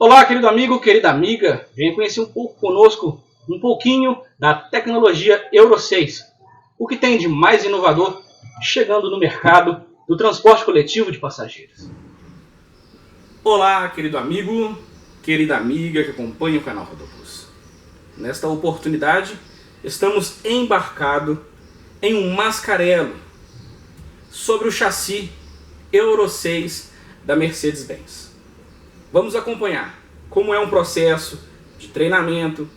Olá, querido amigo, querida amiga, venha conhecer um pouco conosco, um pouquinho da tecnologia Euro 6. O que tem de mais inovador chegando no mercado do transporte coletivo de passageiros. Olá, querido amigo, querida amiga que acompanha o canal Rodobus. Nesta oportunidade, estamos embarcados em um mascarelo sobre o chassi Euro 6 da Mercedes-Benz. Vamos acompanhar como é um processo de treinamento,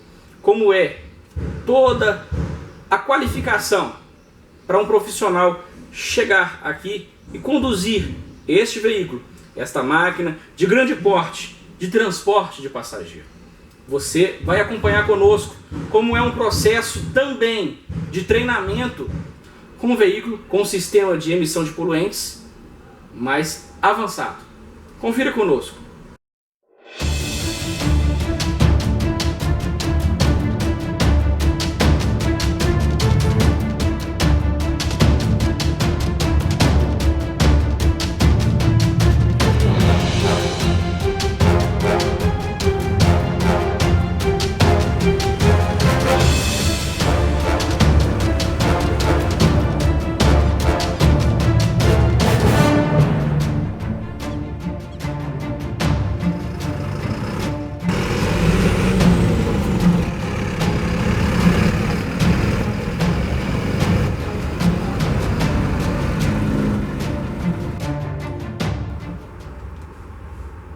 como é toda a qualificação para um profissional chegar aqui e conduzir este veículo, esta máquina de grande porte de transporte de passageiro. Você vai acompanhar conosco como é um processo também de treinamento com um veículo com um sistema de emissão de poluentes mais avançado. Confira conosco.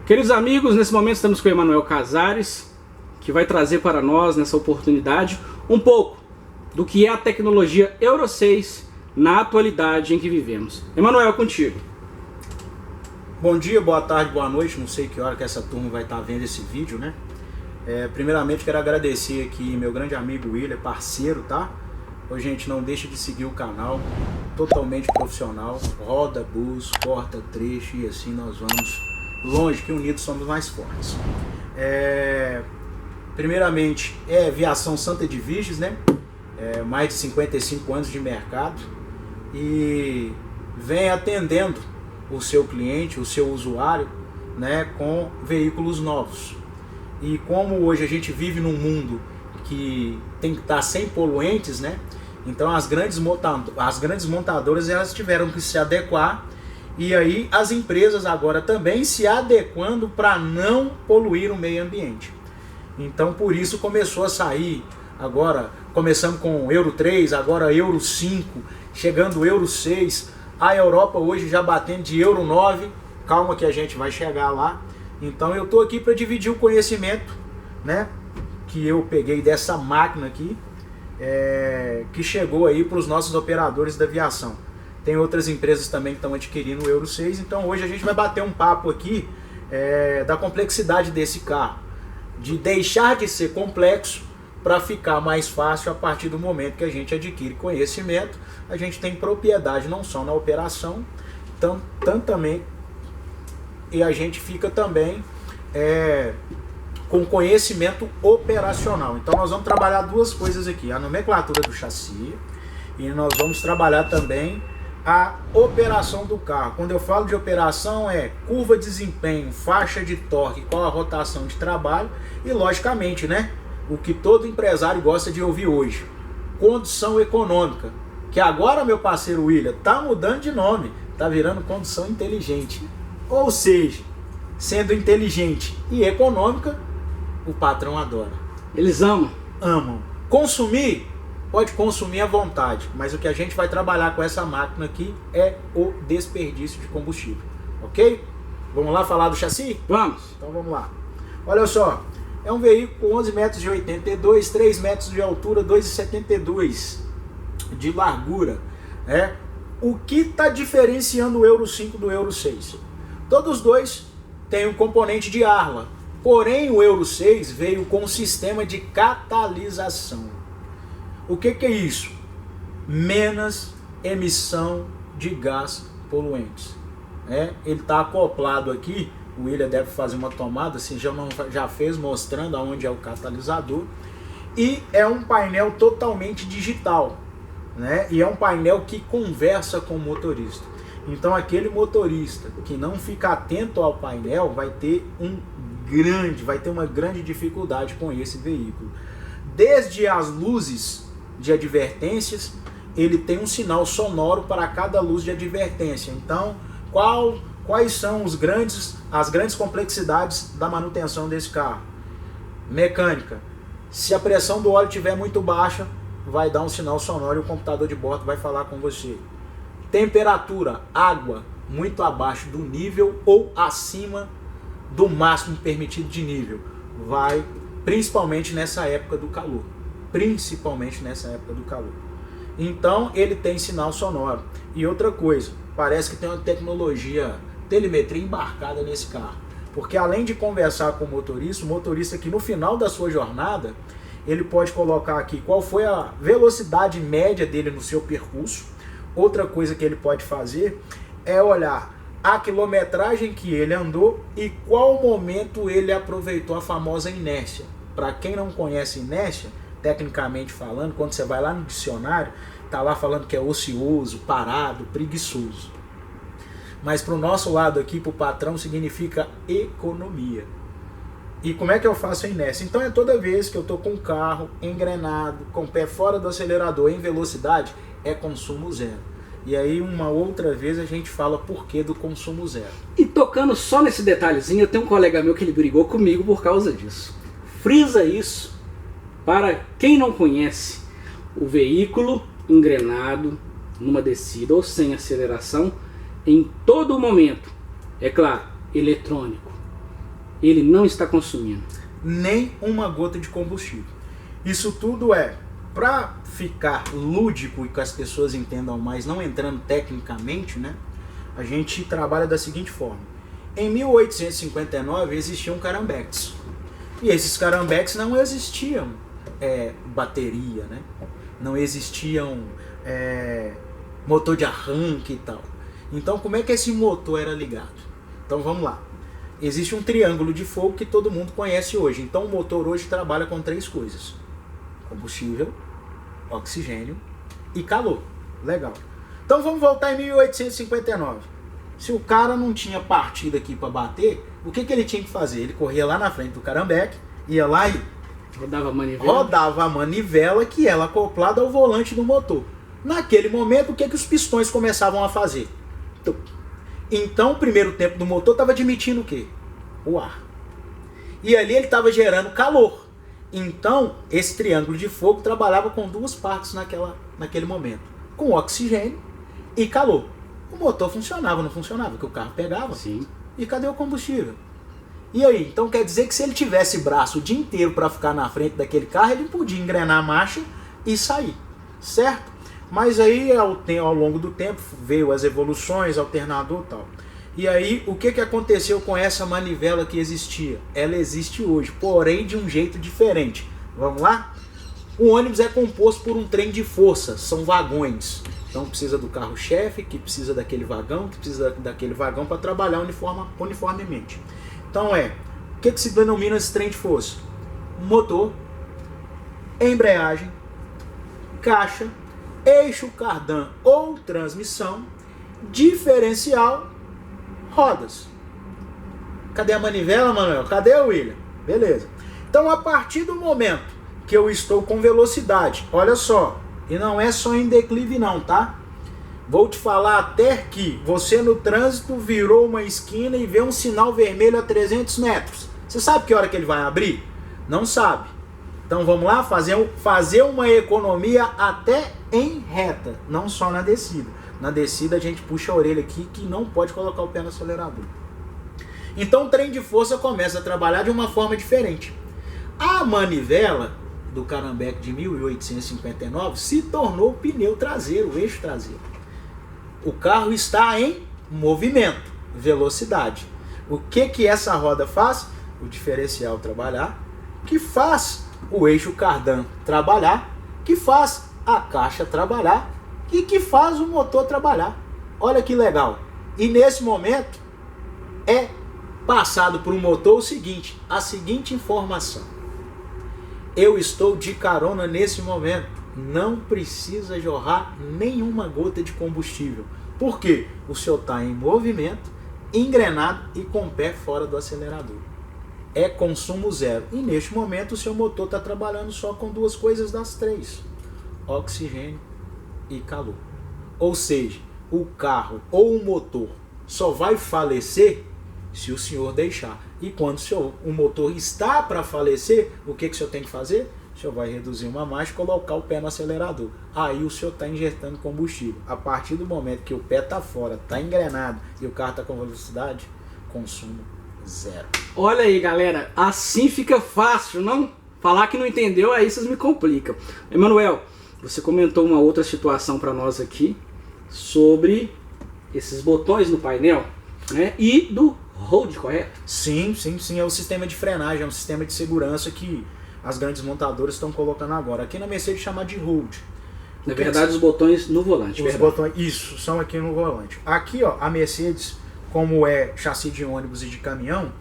Queridos amigos, nesse momento estamos com o Emanuel Casares, que vai trazer para nós, nessa oportunidade, um pouco do que é a tecnologia Euro 6 na atualidade em que vivemos. Emanuel, contigo. Bom dia, boa tarde, boa noite, não sei que hora que essa turma vai estar vendo esse vídeo, né? Primeiramente quero agradecer aqui meu grande amigo William, parceiro, tá? Hoje, gente, não deixe de seguir o canal, totalmente profissional, roda, bus, corta, trecho e assim nós vamos longe, que unidos somos mais fortes. Primeiramente, Viação Santa Edviges, né? Mais de 55 anos de mercado e vem atendendo o seu cliente, o seu usuário, né, com veículos novos. E como hoje a gente vive num mundo que tem que estar sem poluentes, né? Então as grandes montadoras elas tiveram que se adequar. E aí as empresas agora também se adequando para não poluir o meio ambiente. Então por isso começou a sair, agora começamos com Euro 3, agora Euro 5, chegando Euro 6, a Europa hoje já batendo de Euro 9, calma que a gente vai chegar lá. Então eu estou aqui para dividir o conhecimento, né, que eu peguei dessa máquina aqui, que chegou aí para os nossos operadores da aviação. Tem outras empresas também que estão adquirindo o Euro 6, então hoje a gente vai bater um papo aqui da complexidade desse carro, de deixar de ser complexo para ficar mais fácil a partir do momento que a gente adquire conhecimento, a gente tem propriedade não só na operação, tanto também, e a gente fica também com conhecimento operacional. Então nós vamos trabalhar duas coisas aqui, a nomenclatura do chassi e nós vamos trabalhar também a operação do carro. Quando eu falo de operação curva de desempenho, faixa de torque, qual a rotação de trabalho e logicamente, né, o que todo empresário gosta de ouvir hoje, condução econômica, que agora meu parceiro William tá mudando de nome, tá virando condução inteligente. Ou seja, sendo inteligente e econômica, o patrão adora. Eles amam. Consumir, pode consumir à vontade, mas o que a gente vai trabalhar com essa máquina aqui é o desperdício de combustível, ok? Vamos lá falar do chassi? Vamos. Então vamos lá. Olha só, é um veículo com 11 metros de 82, 3 metros de altura, 2,72 de largura. O que está diferenciando o Euro 5 do Euro 6? Todos os dois têm um componente de Arla, porém o Euro 6 veio com um sistema de catalisação. O que é isso? Menos emissão de gás poluentes. Ele está acoplado aqui, o William deve fazer uma tomada, se já fez, mostrando aonde é o catalisador. E é um painel totalmente digital, né? E é um painel que conversa com o motorista. Então aquele motorista que não fica atento ao painel vai ter um grande, vai ter uma grande dificuldade com esse veículo. Desde as luzes de advertências, ele tem um sinal sonoro para cada luz de advertência. Então, quais são as grandes complexidades da manutenção desse carro? Mecânica. Se a pressão do óleo estiver muito baixa, vai dar um sinal sonoro e o computador de bordo vai falar com você. Temperatura, água muito abaixo do nível ou acima do máximo permitido de nível. Vai, principalmente nessa época do calor. Então, ele tem sinal sonoro. E outra coisa, parece que tem uma tecnologia telemetria embarcada nesse carro. Porque além de conversar com o motorista que no final da sua jornada, ele pode colocar aqui qual foi a velocidade média dele no seu percurso. Outra coisa que ele pode fazer é olhar a quilometragem que ele andou e qual momento ele aproveitou a famosa inércia. Para quem não conhece inércia, tecnicamente falando, quando você vai lá no dicionário, tá lá falando que é ocioso, parado, preguiçoso. Mas para o nosso lado aqui, para o patrão, significa economia. E como é que eu faço a inércia? Então é toda vez que eu estou com o carro engrenado, com o pé fora do acelerador, em velocidade, é consumo zero. E aí uma outra vez a gente fala por que do consumo zero. E tocando só nesse detalhezinho, eu tenho um colega meu que ele brigou comigo por causa disso. Frisa isso para quem não conhece o veículo engrenado numa descida ou sem aceleração, em todo momento, é claro, eletrônico, ele não está consumindo nem uma gota de combustível. Isso tudo é para ficar lúdico e que as pessoas entendam mais, não entrando tecnicamente, né? A gente trabalha da seguinte forma. Em 1859 existiam carambeques. E esses carambeques não existiam bateria, né? Não existiam motor de arranque e tal. Então como é que esse motor era ligado? Então vamos lá. Existe um triângulo de fogo que todo mundo conhece hoje. Então o motor hoje trabalha com 3 coisas: combustível, oxigênio e calor. Legal. Então vamos voltar em 1859. Se o cara não tinha partido aqui para bater, o que ele tinha que fazer? Ele corria lá na frente do carambeque, ia lá e rodava a manivela que era acoplada ao volante do motor. Naquele momento, o que os pistões começavam a fazer? Então o primeiro tempo do motor estava admitindo o quê? O ar. E ali ele estava gerando calor. Então esse triângulo de fogo trabalhava com 2 partes naquele momento. Com oxigênio e calor. O motor funcionava, não funcionava? Porque o carro pegava. Sim. E cadê o combustível? E aí? Então quer dizer que se ele tivesse braço o dia inteiro para ficar na frente daquele carro, ele podia engrenar a marcha e sair. Certo? Mas aí ao longo do tempo veio as evoluções, alternador e tal. E aí o que aconteceu com essa manivela que existia? Ela existe hoje, porém de um jeito diferente. Vamos lá? O ônibus é composto por um trem de força, são vagões. Então precisa do carro-chefe, que precisa daquele vagão, que precisa daquele vagão para trabalhar uniformemente. Então o que se denomina esse trem de força? Motor, embreagem, caixa, eixo cardan ou transmissão, diferencial, rodas. Cadê a manivela, Manuel? Cadê o William? Beleza. Então, a partir do momento que eu estou com velocidade, olha só, e não é só em declive não, tá? Vou te falar até que você no trânsito virou uma esquina e vê um sinal vermelho a 300 metros. Você sabe que hora que ele vai abrir? Não sabe. Então vamos lá fazer uma economia até em reta, não só na descida. Na descida a gente puxa a orelha aqui que não pode colocar o pé no acelerador. Então o trem de força começa a trabalhar de uma forma diferente. A manivela do carambeque de 1859 se tornou o pneu traseiro, o eixo traseiro. O carro está em movimento, velocidade. O que essa roda faz? O diferencial trabalhar, que faz o eixo cardan trabalhar, que faz a caixa trabalhar e que faz o motor trabalhar. Olha que legal. E nesse momento é passado para o motor o seguinte, a seguinte informação: eu estou de carona nesse momento, não precisa jorrar nenhuma gota de combustível. Por quê? O senhor está em movimento, engrenado e com o pé fora do acelerador. é consumo zero. E neste momento o seu motor está trabalhando só com duas coisas das três: oxigênio e calor. Ou seja, o carro ou o motor só vai falecer se o senhor deixar. E quando o motor está para falecer, o que o senhor tem que fazer? O senhor vai reduzir uma marcha e colocar o pé no acelerador. Aí o senhor está injetando combustível. A partir do momento que o pé está fora, está engrenado e o carro está com velocidade, consumo zero. Olha aí, galera, assim fica fácil, não? Falar que não entendeu, aí vocês me complicam. Emanuel, você comentou uma outra situação para nós aqui sobre esses botões no painel, né? E do hold, correto? Sim, é o sistema de frenagem, é um sistema de segurança que as grandes montadoras estão colocando agora. Aqui na Mercedes chama de hold. Na verdade, os botões no volante. Os botões, isso, são aqui no volante. Aqui, ó, a Mercedes, como é chassi de ônibus e de caminhão,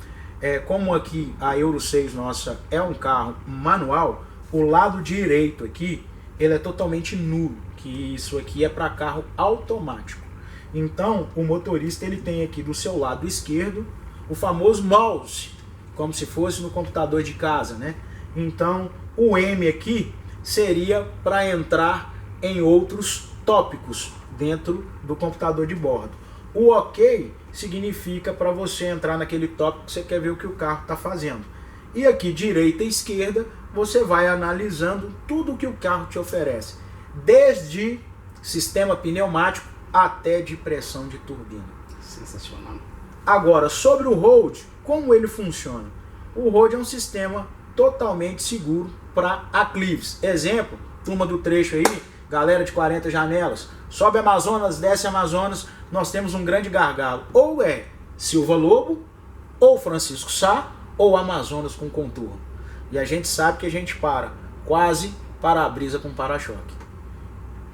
como aqui a Euro 6 nossa é um carro manual, o lado direito aqui, ele é totalmente nulo, que isso aqui é para carro automático. Então, o motorista ele tem aqui do seu lado esquerdo o famoso mouse, como se fosse no computador de casa, né? Então, o M aqui seria para entrar em outros tópicos dentro do computador de bordo. O OK significa para você entrar naquele tópico que você quer ver o que o carro está fazendo. E aqui, direita e esquerda, você vai analisando tudo o que o carro te oferece, desde sistema pneumático até de pressão de turbina. Sensacional. Agora, sobre o hold, como ele funciona? O hold é um sistema totalmente seguro para aclives. Exemplo, turma do trecho aí, galera de 40 janelas, sobe Amazonas, desce Amazonas, nós temos um grande gargalo. Ou é Silva Lobo, ou Francisco Sá, ou Amazonas com contorno. E a gente sabe que a gente para quase para-brisa com para-choque.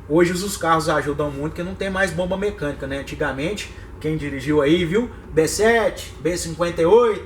Hoje os carros ajudam muito, porque não tem mais bomba mecânica, né? Antigamente, quem dirigiu aí, viu? B7, B58,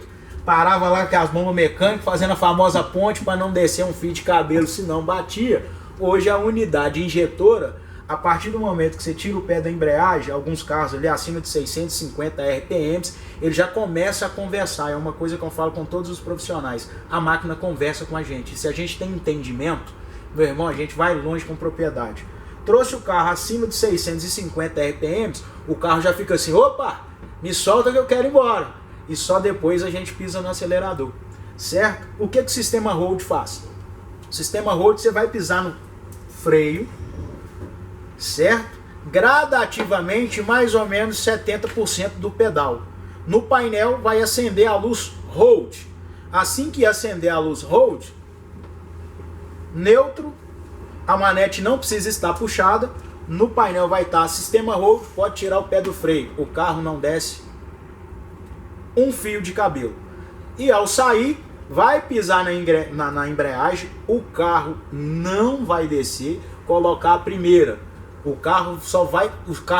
parava lá com as bombas mecânicas, fazendo a famosa ponte para não descer um fio de cabelo, senão batia. Hoje a unidade injetora, a partir do momento que você tira o pé da embreagem, alguns carros ali acima de 650 RPMs, ele já começa a conversar. É uma coisa que eu falo com todos os profissionais. A máquina conversa com a gente. E se a gente tem entendimento, meu irmão, a gente vai longe com propriedade. Trouxe o carro acima de 650 RPMs, o carro já fica assim: opa, me solta que eu quero ir embora. E só depois a gente pisa no acelerador, certo? O que o sistema hold faz? O sistema hold, você vai pisar no freio, certo? Gradativamente, mais ou menos 70% do pedal. No painel vai acender a luz hold. Assim que acender a luz hold, neutro, a manete não precisa estar puxada, no painel vai estar sistema hold, pode tirar o pé do freio, o carro não desce um fio de cabelo. E ao sair, vai pisar na embreagem, o carro não vai descer, colocar a primeira. O carro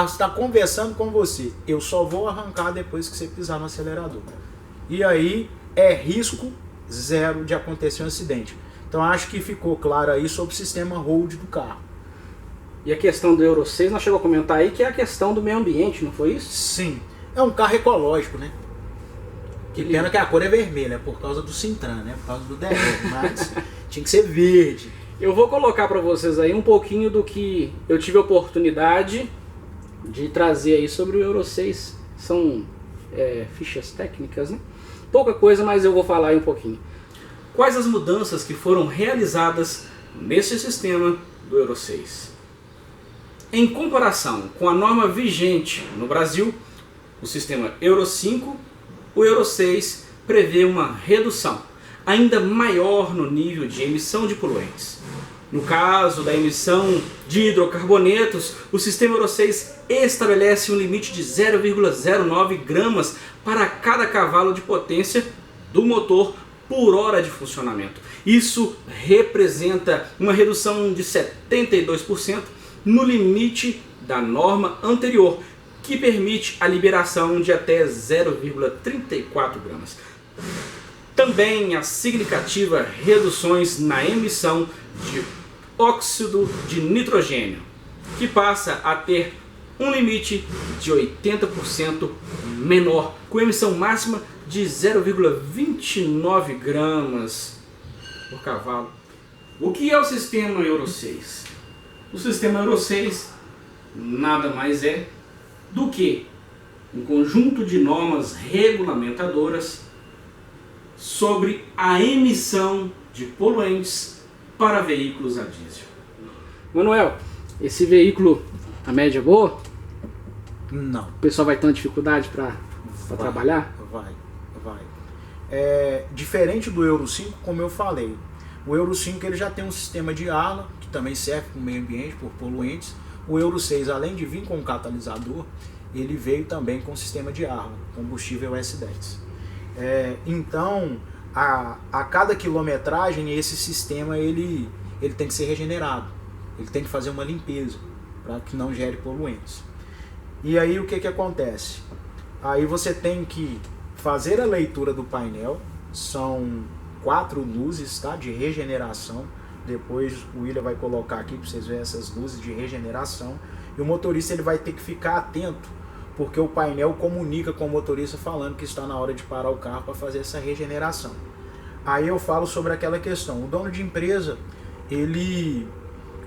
está conversando com você. Eu só vou arrancar depois que você pisar no acelerador. E aí é risco zero de acontecer um acidente. Então acho que ficou claro aí sobre o sistema hold do carro. E a questão do Euro 6, nós chegamos a comentar aí que é a questão do meio ambiente, não foi isso? Sim, é um carro ecológico, né? Que pena que a cor é vermelha, por causa do Sintran, né? Por causa do DR, mas tinha que ser verde. Eu vou colocar para vocês aí um pouquinho do que eu tive a oportunidade de trazer aí sobre o Euro 6. São fichas técnicas, né? Pouca coisa, mas eu vou falar aí um pouquinho. Quais as mudanças que foram realizadas nesse sistema do Euro 6? Em comparação com a norma vigente no Brasil, o sistema Euro 5, o Euro 6 prevê uma redução ainda maior no nível de emissão de poluentes. No caso da emissão de hidrocarbonetos, o sistema Euro 6 estabelece um limite de 0,09 gramas para cada cavalo de potência do motor por hora de funcionamento. Isso representa uma redução de 72% no limite da norma anterior, que permite a liberação de até 0,34 gramas. Também há significativas reduções na emissão de óxido de nitrogênio, que passa a ter um limite de 80% menor, com emissão máxima de 0,29 gramas por cavalo. O que é o sistema Euro 6? O sistema Euro 6 nada mais é do que um conjunto de normas regulamentadoras sobre a emissão de poluentes para veículos a diesel. Manuel, esse veículo, a média é boa? Não. O pessoal vai ter dificuldade para trabalhar? Vai. Diferente do Euro 5, como eu falei, o Euro 5 ele já tem um sistema de ARLA, que também serve para o meio ambiente, por poluentes. O Euro 6, além de vir com um catalisador, ele veio também com sistema de ARLA, combustível S10. Então, a cada quilometragem, esse sistema ele tem que ser regenerado, ele tem que fazer uma limpeza para que não gere poluentes. E aí o que acontece? Aí você tem que fazer a leitura do painel, são 4 luzes, tá, de regeneração. Depois o William vai colocar aqui para vocês verem essas luzes de regeneração. E o motorista ele vai ter que ficar atento, porque o painel comunica com o motorista falando que está na hora de parar o carro para fazer essa regeneração. Aí eu falo sobre aquela questão. O dono de empresa, ele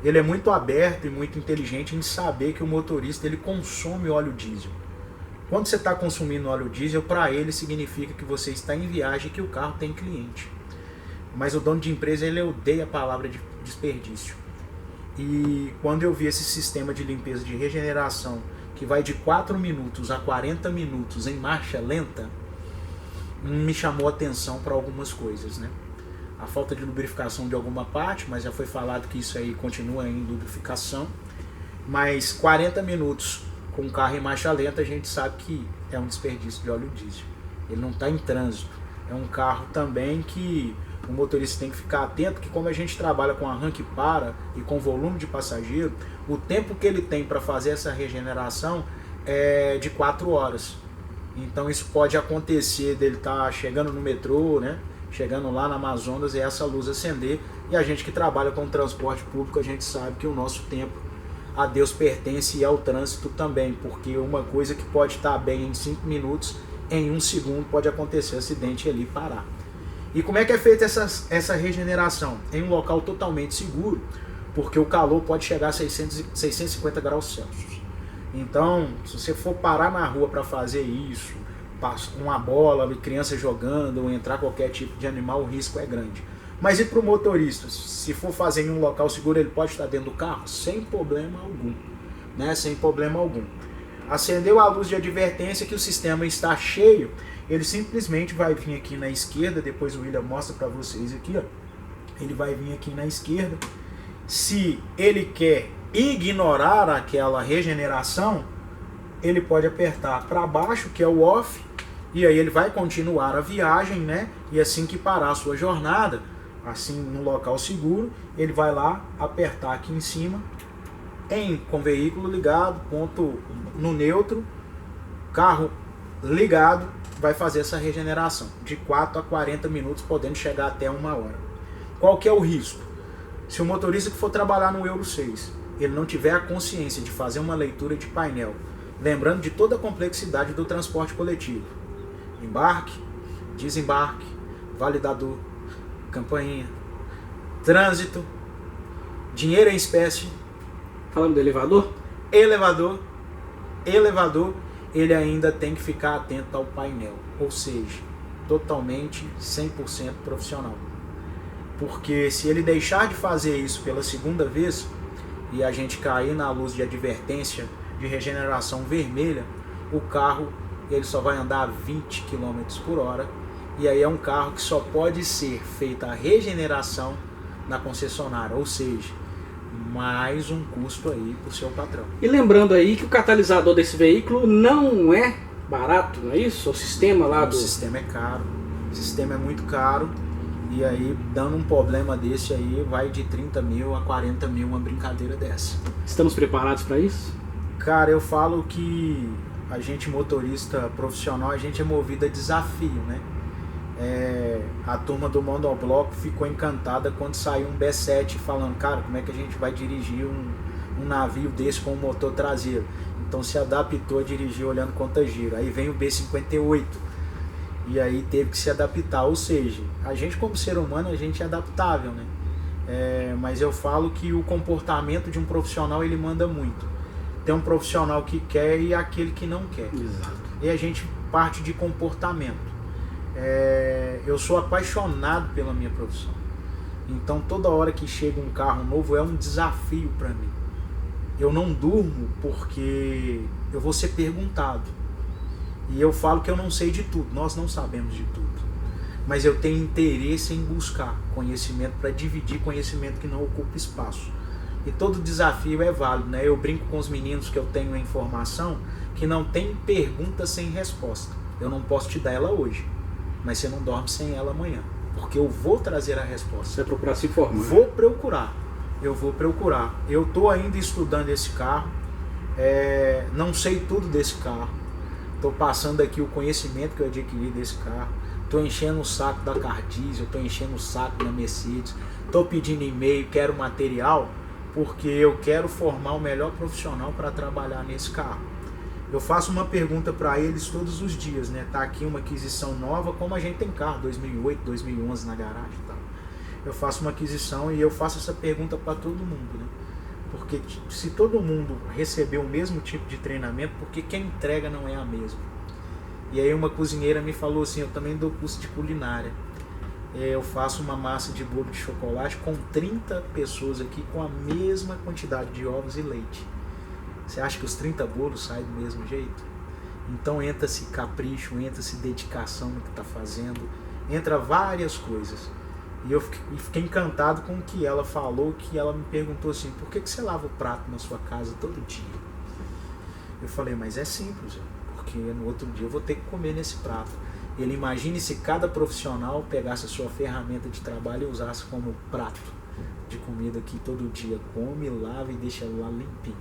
é muito aberto e muito inteligente em saber que o motorista ele consome óleo diesel. Quando você está consumindo óleo diesel, para ele significa que você está em viagem e que o carro tem cliente. Mas o dono de empresa ele odeia a palavra de desperdício. E quando eu vi esse sistema de limpeza de regeneração, que vai de 4 minutos a 40 minutos em marcha lenta, me chamou a atenção para algumas coisas, né? A falta de lubrificação de alguma parte, mas já foi falado que isso aí continua em lubrificação. Mas 40 minutos com um carro em marcha lenta, a gente sabe que é um desperdício de óleo diesel. Ele não está em trânsito. É um carro também que o motorista tem que ficar atento, que como a gente trabalha com arranque para e com volume de passageiro, o tempo que ele tem para fazer essa regeneração é de 4 horas. Então isso pode acontecer dele estar chegando no metrô, né? Chegando lá na Amazonas e essa luz acender. E a gente que trabalha com transporte público, a gente sabe que o nosso tempo a Deus pertence e ao trânsito também, porque uma coisa que pode estar bem em 5 minutos, em 1 segundo pode acontecer acidente ali e parar. E como é que é feita essa regeneração? Em um local totalmente seguro, porque o calor pode chegar a 650 graus Celsius. Então, se você for parar na rua para fazer isso, uma bola, criança jogando, ou entrar qualquer tipo de animal, o risco é grande. Mas e para o motorista? Se for fazer em um local seguro, ele pode estar dentro do carro? Sem problema algum. Né? Sem problema algum. Acendeu a luz de advertência que o sistema está cheio, ele simplesmente vai vir aqui na esquerda, depois o William mostra para vocês aqui, ó. Ele vai vir aqui na esquerda. Se ele quer ignorar aquela regeneração, ele pode apertar para baixo, que é o off, e aí ele vai continuar a viagem, né? E assim que parar a sua jornada, assim no local seguro, ele vai lá apertar aqui em cima, com veículo ligado, ponto no neutro, carro ligado, vai fazer essa regeneração de 4 a 40 minutos, podendo chegar até 1 hora. Qual que é o risco? Se o motorista que for trabalhar no Euro 6, ele não tiver a consciência de fazer uma leitura de painel, lembrando de toda a complexidade do transporte coletivo, embarque, desembarque, validador, campainha, trânsito, dinheiro em espécie. Falando do elevador? Elevador, ele ainda tem que ficar atento ao painel, ou seja, totalmente 100% profissional. Porque se ele deixar de fazer isso pela segunda vez e a gente cair na luz de advertência de regeneração vermelha, o carro ele só vai andar a 20 km por hora, e aí é um carro que só pode ser feita a regeneração na concessionária, ou seja, mais um custo aí para o seu patrão. E lembrando aí que o catalisador desse veículo não é barato, não é isso? O sistema lá do... O sistema é caro, o sistema é muito caro, e aí dando um problema desse aí vai de 30 mil a 40 mil uma brincadeira dessa. Estamos preparados para isso? Cara, eu falo que a gente motorista profissional, a gente é movido a desafio, né? A turma do Monobloco ficou encantada quando saiu um B7 falando, cara, como é que a gente vai dirigir um navio desse com um motor traseiro? Então se adaptou a dirigir olhando quanto giro. Aí vem o B58 E aí teve que se adaptar, ou seja, a gente como ser humano, a gente é adaptável, né? Mas eu falo que o comportamento de um profissional, ele manda muito. Tem um profissional que quer e aquele que não quer. Exato. E a gente parte de comportamento. Eu sou apaixonado pela minha profissão. Então toda hora que chega um carro novo é um desafio para mim. Eu não durmo porque eu vou ser perguntado. E eu falo que eu não sei de tudo, nós não sabemos de tudo. Mas eu tenho interesse em buscar conhecimento para dividir conhecimento que não ocupa espaço. E todo desafio é válido, né? Eu brinco com os meninos que eu tenho a informação que não tem pergunta sem resposta. Eu não posso te dar ela hoje, mas você não dorme sem ela amanhã, porque eu vou trazer a resposta. Você vai procurar se informar. Vou procurar. Eu vou procurar. Eu estou ainda estudando esse carro. Não sei tudo desse carro. Estou passando aqui o conhecimento que eu adquiri desse carro. Estou enchendo o saco da Cardiesel, estou enchendo o saco da Mercedes. Estou pedindo e-mail, quero material, porque eu quero formar o melhor profissional para trabalhar nesse carro. Eu faço uma pergunta para eles todos os dias, né? Tá aqui uma aquisição nova, como a gente tem carro 2008, 2011 na garagem e tal. Eu faço uma aquisição e eu faço essa pergunta para todo mundo, né? Porque se todo mundo receber o mesmo tipo de treinamento, porque quem entrega não é a mesma. E aí uma cozinheira me falou assim, eu também dou curso de culinária. Eu faço uma massa de bolo de chocolate com 30 pessoas aqui com a mesma quantidade de ovos e leite. Você acha que os 30 bolos saem do mesmo jeito? Então entra-se capricho, entra-se dedicação no que está fazendo, entra várias coisas. E eu fiquei encantado com o que ela falou, que ela me perguntou assim, por que você lava o prato na sua casa todo dia? Eu falei, mas é simples, porque no outro dia eu vou ter que comer nesse prato. Ele imagine se cada profissional pegasse a sua ferramenta de trabalho e usasse como prato de comida que todo dia come, lava e deixa lá limpinho.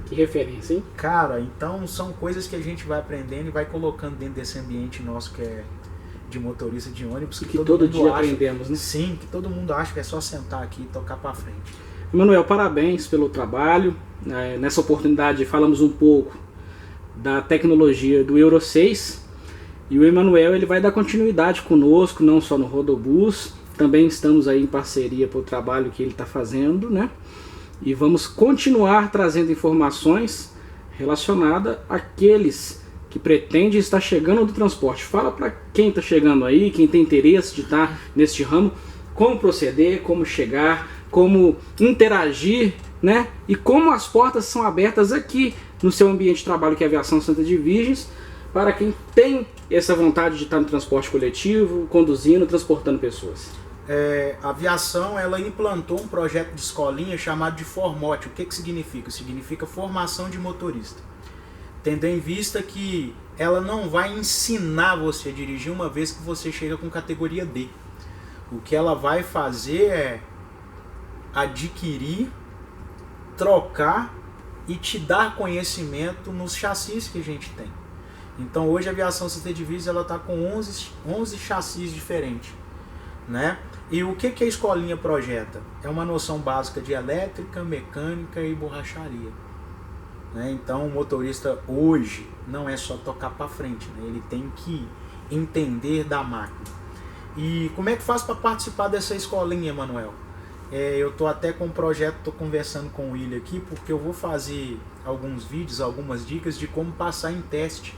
Que referência, hein? Cara, então são coisas que a gente vai aprendendo e vai colocando dentro desse ambiente nosso que é de motorista de ônibus. Que todo dia aprendemos, né? Sim, que todo mundo acha que é só sentar aqui e tocar para frente. Emanuel, parabéns pelo trabalho. Nessa oportunidade falamos um pouco da tecnologia do Euro 6. E o Emanuel ele vai dar continuidade conosco, não só no Rodobus, também estamos aí em parceria para o trabalho que ele está fazendo, né? E vamos continuar trazendo informações relacionadas àqueles que pretendem estar chegando do transporte. Fala para quem está chegando aí, quem tem interesse de estar neste ramo, como proceder, como chegar, como interagir, né? E como as portas são abertas aqui no seu ambiente de trabalho, que é a Aviação Santa de Virgens, para quem tem essa vontade de estar no transporte coletivo, conduzindo, transportando pessoas. A aviação ela implantou um projeto de escolinha chamado de Formote. O que significa? Significa formação de motorista. Tendo em vista que ela não vai ensinar você a dirigir uma vez que você chega com categoria D. O que ela vai fazer é adquirir, trocar e te dar conhecimento nos chassis que a gente tem. Então hoje a Aviação Santa de Virgens está com 11 chassis diferentes, né? E o que a escolinha projeta? É uma noção básica de elétrica, mecânica e borracharia, né? Então o motorista hoje não é só tocar para frente, né? Ele tem que entender da máquina. E como é que faz para participar dessa escolinha, Emanuel? Eu estou até com um projeto, estou conversando com o William aqui, porque eu vou fazer alguns vídeos, algumas dicas de como passar em teste,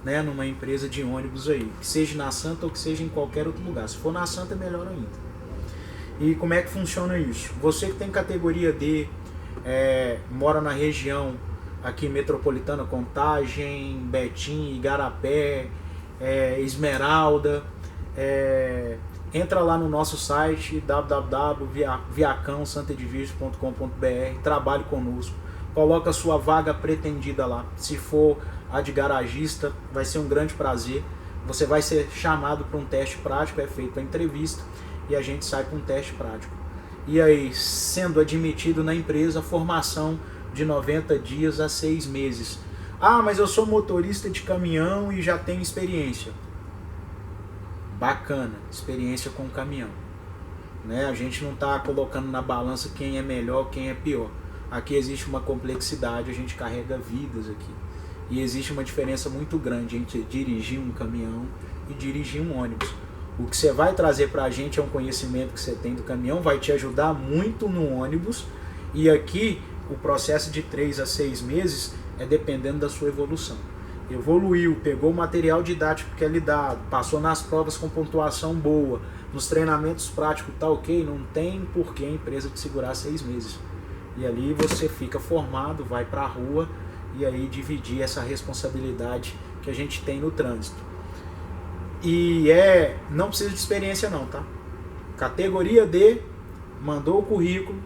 né, numa empresa de ônibus aí, que seja na Santa ou que seja em qualquer outro lugar. Se for na Santa é melhor ainda. E como é que funciona isso? Você que tem categoria D, mora na região aqui metropolitana, Contagem, Betim, Igarapé, Esmeralda, entra lá no nosso site www.viacãosantadevirgens.com.br, trabalhe conosco, coloca a sua vaga pretendida lá. Se for a de garagista, vai ser um grande prazer. Você vai ser chamado para um teste prático, é feita a entrevista e a gente sai com um teste prático. E aí, sendo admitido na empresa, formação de 90 dias a 6 meses. Ah, mas eu sou motorista de caminhão e já tenho experiência. Bacana, experiência com caminhão, né? A gente não está colocando na balança quem é melhor, quem é pior. Aqui existe uma complexidade, a gente carrega vidas aqui. E existe uma diferença muito grande entre dirigir um caminhão e dirigir um ônibus. O que você vai trazer para a gente é um conhecimento que você tem do caminhão, vai te ajudar muito no ônibus. E aqui o processo de 3 a 6 meses é dependendo da sua evolução. Evoluiu, pegou o material didático que é lhe dado, passou nas provas com pontuação boa, nos treinamentos práticos tá ok, não tem por que a empresa te segurar 6 meses. E ali você fica formado, vai para a rua e aí dividir essa responsabilidade que a gente tem no trânsito. E não precisa de experiência não, tá? Categoria D, mandou o currículo,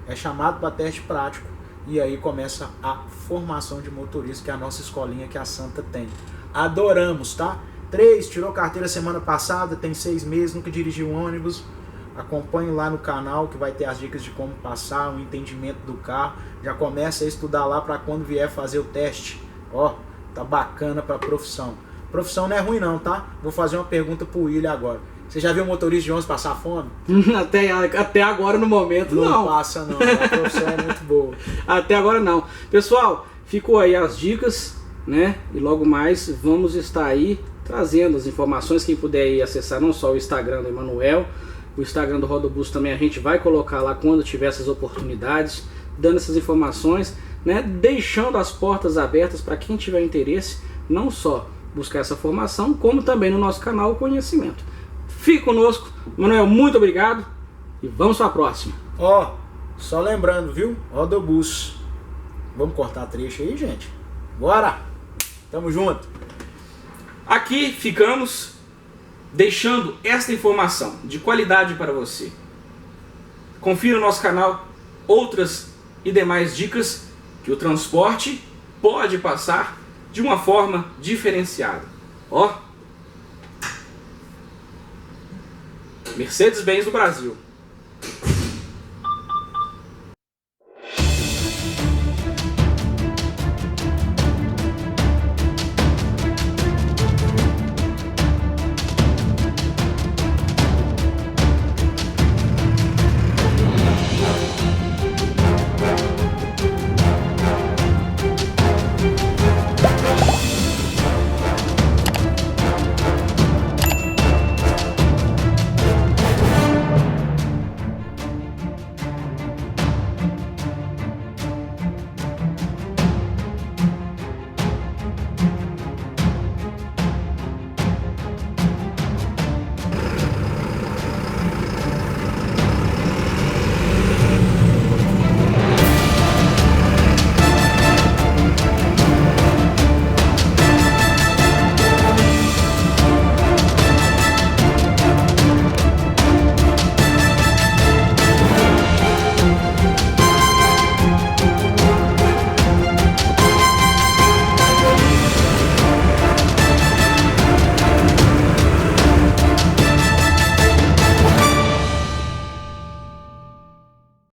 é chamado para teste prático e aí começa a formação de motorista, que é a nossa escolinha que a Santa tem. Adoramos, tá? 3, tirou carteira semana passada, tem 6 meses, nunca dirigiu um ônibus. Acompanhe lá no canal que vai ter as dicas de como passar, o entendimento do carro. Já começa a estudar lá para quando vier fazer o teste. Ó, tá bacana para profissão. Profissão não é ruim não, tá? Vou fazer uma pergunta pro William agora. Você já viu um motorista de ônibus passar fome? Até agora no momento não. Não passa não, a profissão é muito boa. Até agora não. Pessoal, ficou aí as dicas, né? E logo mais vamos estar aí trazendo as informações. Quem puder aí acessar não só o Instagram do Emanuel, o Instagram do Rodobus também a gente vai colocar lá quando tiver essas oportunidades, dando essas informações, né? Deixando as portas abertas para quem tiver interesse, não só buscar essa formação, como também no nosso canal o conhecimento. Fique conosco, Manuel, muito obrigado e vamos para a próxima. Ó, só lembrando, viu? Rodobus. Vamos cortar trecho aí, gente? Bora! Tamo junto! Aqui ficamos deixando esta informação de qualidade para você. Confira no nosso canal outras e demais dicas que o transporte pode passar de uma forma diferenciada. Ó, Mercedes-Benz do Brasil.